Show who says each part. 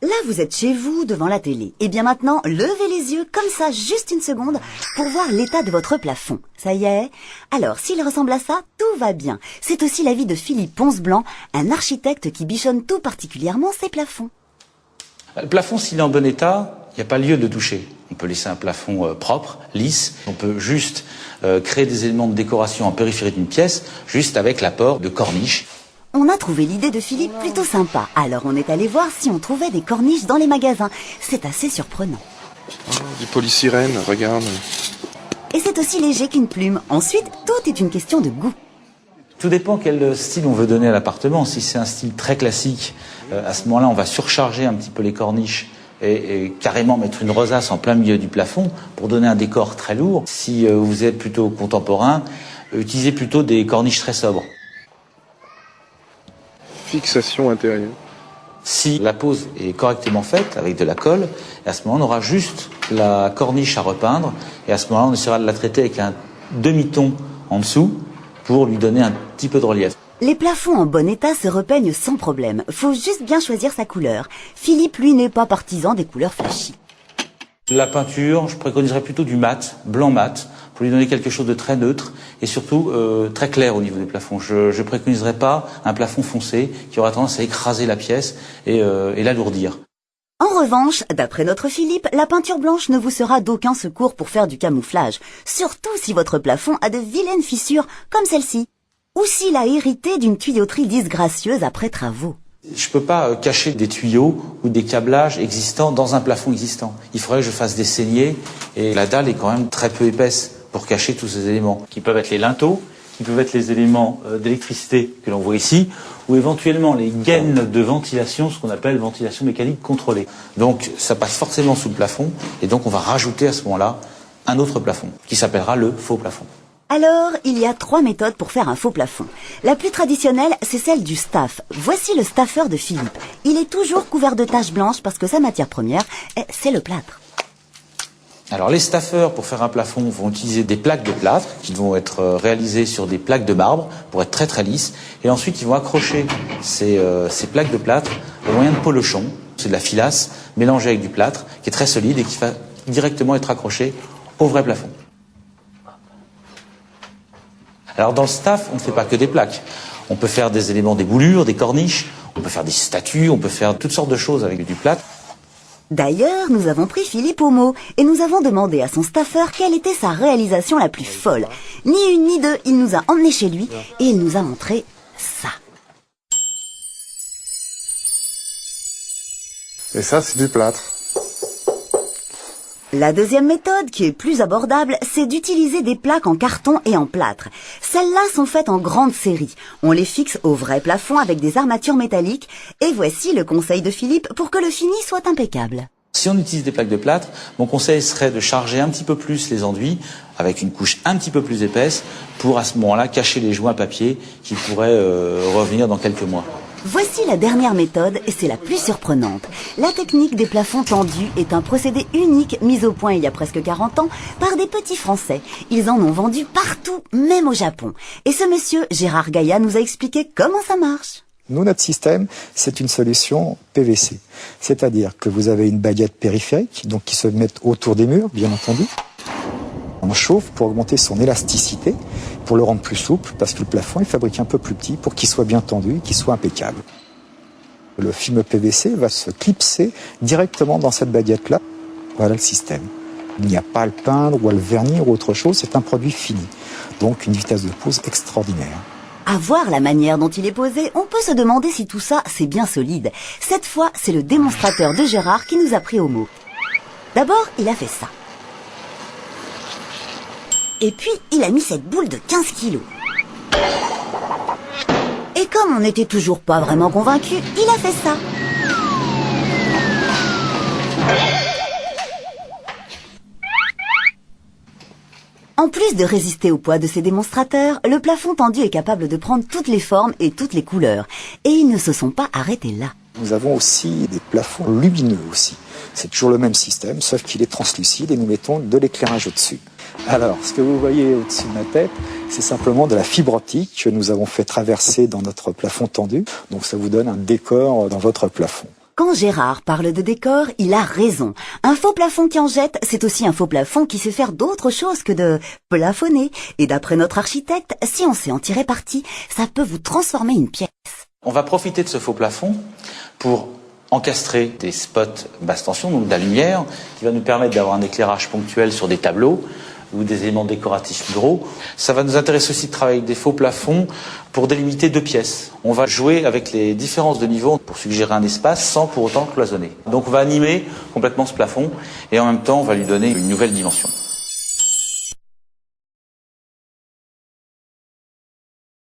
Speaker 1: Là, vous êtes chez vous, devant la télé. Et bien maintenant, levez les yeux, comme ça, juste une seconde, pour voir l'état de votre plafond. Ça y est? Alors, s'il ressemble à ça, tout va bien. C'est aussi l'avis de Philippe Ponce-Blanc, un architecte qui bichonne tout particulièrement ses plafonds.
Speaker 2: Le plafond, s'il est en bon état, il n'y a pas lieu de toucher. On peut laisser un plafond propre, lisse. On peut juste créer des éléments de décoration en périphérie d'une pièce, juste avec l'apport de corniches.
Speaker 1: On a trouvé l'idée de Philippe plutôt sympa. Alors on est allé voir si on trouvait des corniches dans les magasins. C'est assez surprenant.
Speaker 3: Oh, du polystyrène, regarde.
Speaker 1: Et c'est aussi léger qu'une plume. Ensuite, tout est une question de goût.
Speaker 2: Tout dépend quel style on veut donner à l'appartement. Si c'est un style très classique, à ce moment-là, on va surcharger un petit peu les corniches et carrément mettre une rosace en plein milieu du plafond pour donner un décor très lourd. Si vous êtes plutôt contemporain, utilisez plutôt des corniches très sobres.
Speaker 3: Fixation intérieure.
Speaker 2: Si la pose est correctement faite avec de la colle, à ce moment on aura juste la corniche à repeindre et à ce moment-là on essaiera de la traiter avec un demi-ton en dessous pour lui donner un petit peu de relief.
Speaker 1: Les plafonds en bon état se repeignent sans problème. Faut juste bien choisir sa couleur. Philippe, lui, n'est pas partisan des couleurs flashy.
Speaker 2: La peinture, je préconiserais plutôt du mat, blanc mat, pour lui donner quelque chose de très neutre et surtout très clair au niveau des plafonds. Je ne préconiserais pas un plafond foncé qui aura tendance à écraser la pièce et l'alourdir.
Speaker 1: En revanche, d'après notre Philippe, la peinture blanche ne vous sera d'aucun secours pour faire du camouflage, surtout si votre plafond a de vilaines fissures comme celle-ci, ou s'il a hérité d'une tuyauterie disgracieuse après travaux.
Speaker 2: Je ne peux pas cacher des tuyaux ou des câblages existants dans un plafond existant. Il faudrait que je fasse des saignées et la dalle est quand même très peu épaisse pour cacher tous ces éléments, qui peuvent être les linteaux, qui peuvent être les éléments d'électricité que l'on voit ici, ou éventuellement les gaines de ventilation, ce qu'on appelle ventilation mécanique contrôlée. Donc ça passe forcément sous le plafond, et donc on va rajouter à ce moment-là un autre plafond, qui s'appellera le faux plafond.
Speaker 1: Alors, il y a 3 méthodes pour faire un faux plafond. La plus traditionnelle, c'est celle du staff. Voici le staffer de Philippe. Il est toujours couvert de taches blanches parce que sa matière première, c'est le plâtre.
Speaker 2: Alors les staffeurs, pour faire un plafond, vont utiliser des plaques de plâtre qui vont être réalisées sur des plaques de marbre pour être très très lisses. Et ensuite, ils vont accrocher ces plaques de plâtre au moyen de polochons. C'est de la filasse mélangée avec du plâtre qui est très solide et qui va directement être accroché au vrai plafond. Alors dans le staff, on ne fait pas que des plaques. On peut faire des éléments, des boulures, des corniches, on peut faire des statues, on peut faire toutes sortes de choses avec du plâtre.
Speaker 1: D'ailleurs, nous avons pris Philippe au mot et nous avons demandé à son staffer quelle était sa réalisation la plus folle. Ni une ni deux, il nous a emmenés chez lui et il nous a montré ça.
Speaker 3: Et ça, c'est du plâtre.
Speaker 1: La deuxième méthode, qui est plus abordable, c'est d'utiliser des plaques en carton et en plâtre. Celles-là sont faites en grande série. On les fixe au vrai plafond avec des armatures métalliques. Et voici le conseil de Philippe pour que le fini soit impeccable.
Speaker 2: Si on utilise des plaques de plâtre, mon conseil serait de charger un petit peu plus les enduits avec une couche un petit peu plus épaisse pour à ce moment-là cacher les joints papier qui pourraient revenir dans quelques mois.
Speaker 1: Voici la dernière méthode et c'est la plus surprenante. La technique des plafonds tendus est un procédé unique mis au point il y a presque 40 ans par des petits Français. Ils en ont vendu partout, même au Japon. Et ce monsieur, Gérard Gaillat, nous a expliqué comment ça marche.
Speaker 4: Nous, notre système, c'est une solution PVC. C'est-à-dire que vous avez une baguette périphérique, donc qui se met autour des murs, bien entendu. On chauffe pour augmenter son élasticité, pour le rendre plus souple, parce que le plafond est fabriqué un peu plus petit pour qu'il soit bien tendu et qu'il soit impeccable. Le film PVC va se clipser directement dans cette baguette-là. Voilà le système. Il n'y a pas à le peindre ou à le vernir ou autre chose, c'est un produit fini. Donc une vitesse de pose extraordinaire.
Speaker 1: À voir la manière dont il est posé, on peut se demander si tout ça, c'est bien solide. Cette fois, c'est le démonstrateur de Gérard qui nous a pris au mot. D'abord, il a fait ça. Et puis, il a mis cette boule de 15 kilos. Et comme on n'était toujours pas vraiment convaincus, il a fait ça. En plus de résister au poids de ses démonstrateurs, le plafond tendu est capable de prendre toutes les formes et toutes les couleurs. Et ils ne se sont pas arrêtés là.
Speaker 4: Nous avons aussi des plafonds lumineux aussi. C'est toujours le même système, sauf qu'il est translucide et nous mettons de l'éclairage au-dessus. Alors, ce que vous voyez au-dessus de ma tête, c'est simplement de la fibre optique que nous avons fait traverser dans notre plafond tendu. Donc ça vous donne un décor dans votre plafond.
Speaker 1: Quand Gérard parle de décor, il a raison. Un faux plafond qui en jette, c'est aussi un faux plafond qui sait faire d'autres choses que de plafonner. Et d'après notre architecte, si on sait en tirer parti, ça peut vous transformer une pièce.
Speaker 2: On va profiter de ce faux plafond pour encastrer des spots basse tension, donc de la lumière, qui va nous permettre d'avoir un éclairage ponctuel sur des tableaux ou des éléments décoratifs gros. Ça va nous intéresser aussi de travailler avec des faux plafonds pour délimiter 2 pièces. On va jouer avec les différences de niveau pour suggérer un espace sans pour autant cloisonner. Donc on va animer complètement ce plafond et en même temps on va lui donner une nouvelle dimension.